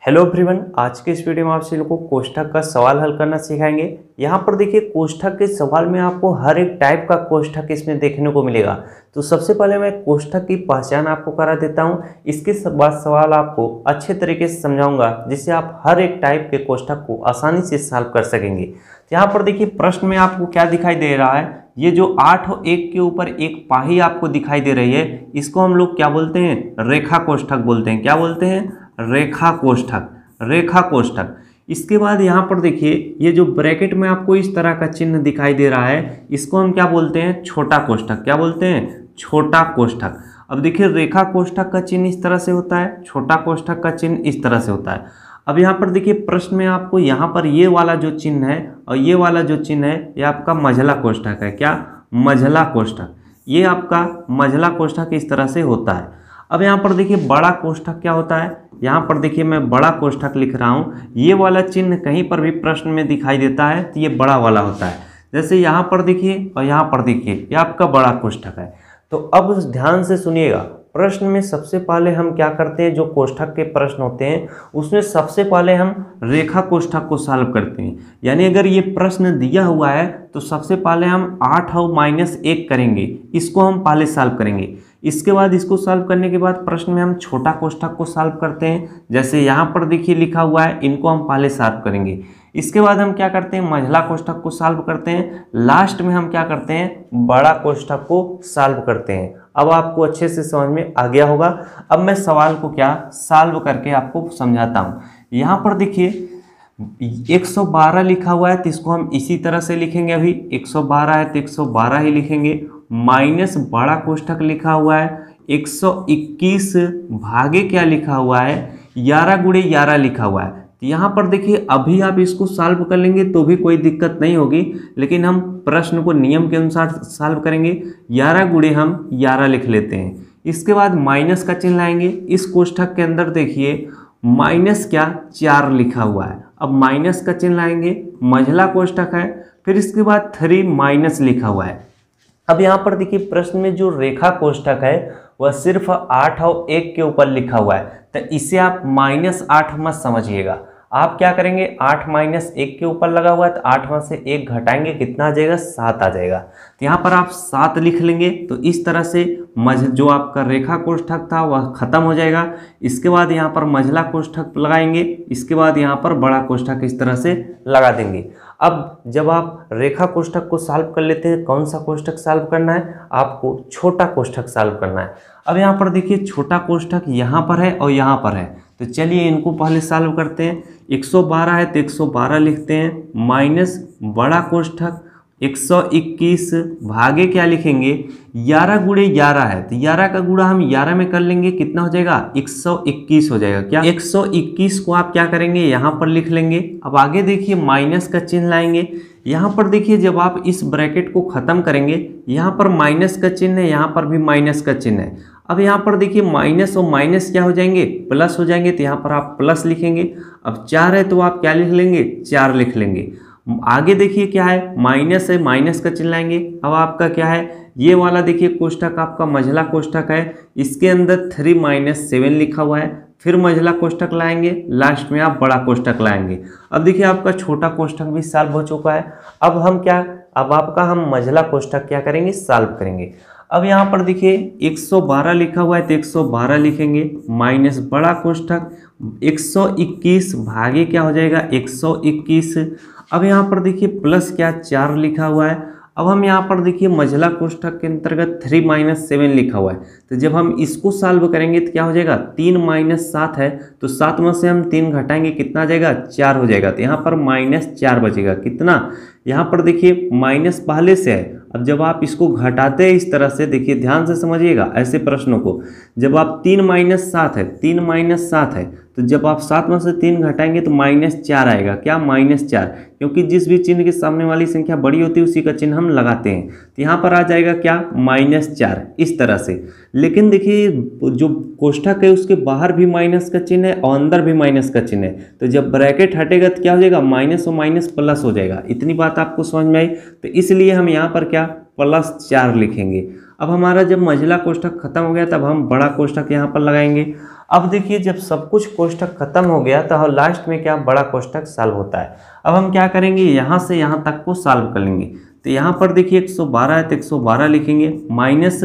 Hello everyone, आज के इस वीडियो में आपसे लोगों को कोष्ठक का सवाल हल करना सिखाएंगे। यहाँ पर देखिए कोष्ठक के सवाल में आपको हर एक टाइप का कोष्ठक इसमें देखने को मिलेगा। तो सबसे पहले मैं कोष्ठक की पहचान आपको करा देता हूँ। इसके बाद सवाल आपको अच्छे तरीके से समझाऊंगा जिससे आप हर एक टाइप के कोष्ठक को आसानी से सॉल्व कर सकेंगे। तो यहाँ पर देखिए प्रश्न में आपको क्या दिखाई दे रहा है, ये जो 8 और 1 के ऊपर एक पाही आपको दिखाई दे रही है, इसको हम लोग क्या बोलते हैं? रेखा कोष्ठक बोलते हैं। क्या बोलते हैं? रेखा कोष्ठक, रेखा कोष्ठक। इसके बाद यहाँ पर देखिए ये जो ब्रैकेट में आपको इस तरह का चिन्ह दिखाई दे रहा है, इसको हम क्या बोलते हैं? छोटा कोष्ठक। क्या बोलते हैं? छोटा कोष्ठक। अब देखिए रेखा कोष्ठक का चिन्ह इस तरह से होता है, छोटा कोष्ठक का चिन्ह इस तरह से होता है। अब यहाँ पर देखिए प्रश्न में आपको यहाँ पर ये वाला जो चिन्ह है और ये वाला जो चिन्ह है, ये आपका मझला कोष्ठक है। क्या? मझला कोष्ठक। ये आपका मझला कोष्ठक इस तरह से होता है। अब यहाँ पर देखिए बड़ा कोष्ठक क्या होता है, यहाँ पर देखिए मैं बड़ा कोष्ठक लिख रहा हूँ। ये वाला चिन्ह कहीं पर भी प्रश्न में दिखाई देता है तो ये बड़ा वाला होता है। जैसे यहाँ पर देखिए और यहाँ पर देखिए, ये आपका बड़ा कोष्ठक है। तो अब ध्यान से सुनिएगा, प्रश्न में सबसे पहले हम क्या करते हैं, जो कोष्ठक के प्रश्न होते हैं उसमें सबसे पहले हम रेखा कोष्ठक को सॉल्व करते हैं। यानी अगर ये प्रश्न दिया हुआ है तो सबसे पहले हम 8 और -1 करेंगे, इसको हम पहले सॉल्व करेंगे। इसके बाद इसको सॉल्व करने के बाद प्रश्न में हम छोटा कोष्ठक को सॉल्व करते हैं। जैसे यहाँ पर देखिए लिखा हुआ है, इनको हम पहले सॉल्व करेंगे। इसके बाद हम क्या करते हैं? मझला कोष्ठक को सॉल्व करते हैं। लास्ट में हम क्या करते हैं? बड़ा कोष्ठक को सॉल्व करते हैं। अब आपको अच्छे से समझ में आ गया होगा। अब मैं सवाल को क्या सॉल्व करके आपको समझाता हूँ। यहाँ पर देखिए 112 लिखा हुआ है तो इसको हम इसी तरह से लिखेंगे। अभी 112 है तो 112 ही लिखेंगे। माइनस बड़ा कोष्ठक लिखा हुआ है 121 भागे क्या लिखा हुआ है? 11 गुणे 11 लिखा हुआ है। तो यहाँ पर देखिए अभी आप इसको सॉल्व कर लेंगे तो भी कोई दिक्कत नहीं होगी, लेकिन हम प्रश्न को नियम के अनुसार सॉल्व करेंगे। 11 गुणे हम 11 लिख लेते हैं। इसके बाद माइनस का चिन्ह लाएंगे। इस कोष्ठक के अंदर देखिए माइनस क्या 4 लिखा हुआ है। अब माइनस का चिन्ह लाएंगे, मझला कोष्ठक है, फिर इसके बाद 3 माइनस लिखा हुआ है। अब यहाँ पर देखिए प्रश्न में जो रेखा कोष्ठक है वह सिर्फ 8 और 1 के ऊपर लिखा हुआ है, तो इसे आप -8 मत समझिएगा। आप क्या करेंगे? 8 -1 के ऊपर लगा हुआ है तो 8 में से 1 घटाएंगे, कितना आ जाएगा? 7 आ जाएगा। तो यहाँ पर आप 7 लिख लेंगे। तो इस तरह से जो आपका रेखा कोष्ठक था वह खत्म हो जाएगा। इसके बाद यहाँ पर मझला कोष्ठक लगाएंगे, इसके बाद यहाँ पर बड़ा कोष्ठक इस तरह से लगा देंगे। अब जब आप रेखा कोष्ठक को सॉल्व कर लेते हैं, कौन सा कोष्ठक सॉल्व करना है? आपको छोटा कोष्ठक सॉल्व करना है। अब यहाँ पर देखिए छोटा कोष्ठक यहाँ पर है और यहाँ पर है, तो चलिए इनको पहले सॉल्व करते हैं। 112 है तो 112 लिखते हैं, माइनस बड़ा कोष्ठक 121 भागे क्या लिखेंगे? 11 गुणे 11 है तो 11 का गुणा हम 11 में कर लेंगे, कितना हो जाएगा? 121 हो जाएगा। क्या? 121 को आप क्या करेंगे? यहाँ पर लिख लेंगे। अब आगे देखिए माइनस का चिन्ह लाएंगे। यहाँ पर देखिए जब आप इस ब्रैकेट को खत्म करेंगे, यहाँ पर माइनस का चिन्ह है, यहाँ पर भी माइनस का चिन्ह है। अब यहाँ पर देखिए माइनस और माइनस क्या हो जाएंगे? प्लस हो जाएंगे, तो यहाँ पर आप प्लस लिखेंगे। अब 4 है तो आप क्या लिख लेंगे? 4 लिख लेंगे। आगे देखिए क्या है? माइनस है, माइनस का चिन्ह लाएंगे। अब आपका क्या है? ये वाला देखिए कोष्ठक आपका मझला कोष्ठक है, इसके अंदर 3 - 7 लिखा हुआ है। फिर मझला कोष्ठक लाएंगे, लास्ट में आप बड़ा कोष्ठक लाएंगे। अब देखिए आपका छोटा कोष्ठक भी सॉल्व हो चुका है। अब हम क्या, अब आपका हम मझला कोष्ठक क्या करेंगे? सॉल्व करेंगे। अब यहाँ पर देखिए 112 लिखा हुआ है तो 112 लिखेंगे, माइनस बड़ा कोष्ठक 121 भागे क्या हो जाएगा? 121। अब यहाँ पर देखिए प्लस क्या 4 लिखा हुआ है। अब हम यहाँ पर देखिए मझला कोष्ठक के अंतर्गत 3 - 7 लिखा हुआ है, तो जब हम इसको सॉल्व करेंगे तो क्या हो जाएगा? 3 - 7 है तो 7 में से हम 3 घटाएंगे, कितना आ जाएगा? 4 हो जाएगा। तो यहाँ पर -4 बचेगा, कितना? यहाँ पर देखिए माइनस पहले से है। अब जब आप इसको घटाते हैं इस तरह से, देखिए ध्यान से समझिएगा ऐसे प्रश्नों को। जब आप 3 - 7 है, 3 - 7 है, तो जब आप 7 में से 3 घटाएंगे तो -4 आएगा। क्या? -4, क्योंकि जिस भी चिन्ह के सामने वाली संख्या बड़ी होती है उसी का चिन्ह हम लगाते हैं। तो यहाँ पर आ जाएगा क्या? -4 इस तरह से। लेकिन देखिए जो कोष्ठक है उसके बाहर भी माइनस का चिन्ह है और अंदर भी माइनस का चिन्ह है, तो जब ब्रैकेट हटेगा तो क्या हो जाएगा? माइनस और माइनस प्लस हो जाएगा। इतनी बात आपको समझ में आई? तो इसलिए हम यहाँ पर क्या +4 लिखेंगे। अब हमारा जब मझला कोष्ठक खत्म हो गया तब हम बड़ा कोष्ठक यहाँ पर लगाएंगे। अब देखिए जब सब कुछ कोष्ठक खत्म हो गया तो लास्ट में क्या बड़ा कोष्ठक सॉल्व होता है। अब हम क्या करेंगे, यहाँ से यहाँ तक को सॉल्व कर लेंगे। तो यहाँ पर देखिए 112 है तो 112 लिखेंगे, माइनस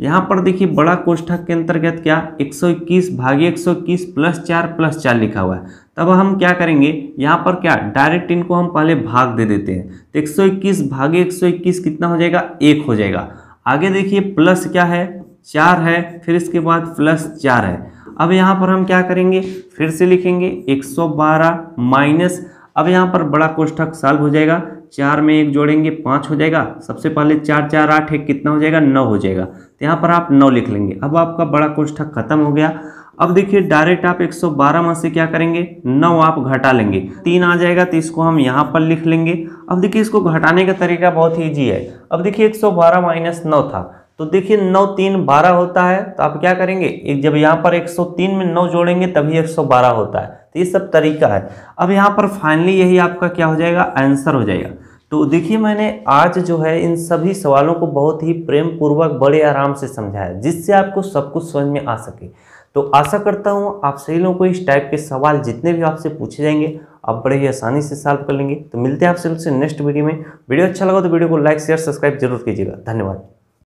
यहाँ पर देखिए बड़ा कोष्ठक के अंतर्गत क्या 121 भागे 121 प्लस 4 लिखा हुआ है। तब हम क्या करेंगे, यहाँ पर क्या डायरेक्ट इनको हम पहले भाग दे देते हैं। तो 121 भागे 121 कितना हो जाएगा, 1 हो जाएगा। आगे देखिए प्लस क्या है 4 है, फिर इसके बाद प्लस 4 है। अब यहाँ पर हम क्या करेंगे, फिर से लिखेंगे 112 माइनस, अब यहाँ पर बड़ा कोष्ठक सॉल्व हो जाएगा। 4 में 1 जोड़ेंगे 5 हो जाएगा। सबसे पहले 4 4 8 है, कितना हो जाएगा 9 हो जाएगा। तो यहाँ पर आप 9 लिख लेंगे। अब आपका बड़ा कोष्ठक खत्म हो गया। अब देखिए डायरेक्ट आप 112 में से क्या करेंगे, 9 आप घटा लेंगे, 3 आ जाएगा तो इसको हम यहाँ पर लिख लेंगे। अब देखिए इसको घटाने का तरीका बहुत ही ईजी है। अब देखिए 112 माइनस 9 था, तो देखिए 9 3 12 होता है। तो आप क्या करेंगे, जब यहाँ पर 103 में 9 जोड़ेंगे तभी 112 होता है। तो ये सब तरीका है। अब यहाँ पर फाइनली यही आपका क्या हो जाएगा, आंसर हो जाएगा। तो देखिए मैंने आज जो है इन सभी सवालों को बहुत ही प्रेम पूर्वक बड़े आराम से समझाया, जिससे आपको सब कुछ समझ में आ सके। तो आशा करता हूँ आप सभी लोगों को इस टाइप के सवाल जितने भी आपसे पूछे जाएंगे आप बड़े ही आसानी से सॉल्व कर लेंगे। तो मिलते हैं आपसे नेक्स्ट वीडियो में। वीडियो अच्छा लगा तो वीडियो को लाइक शेयर सब्सक्राइब जरूर कीजिएगा। धन्यवाद।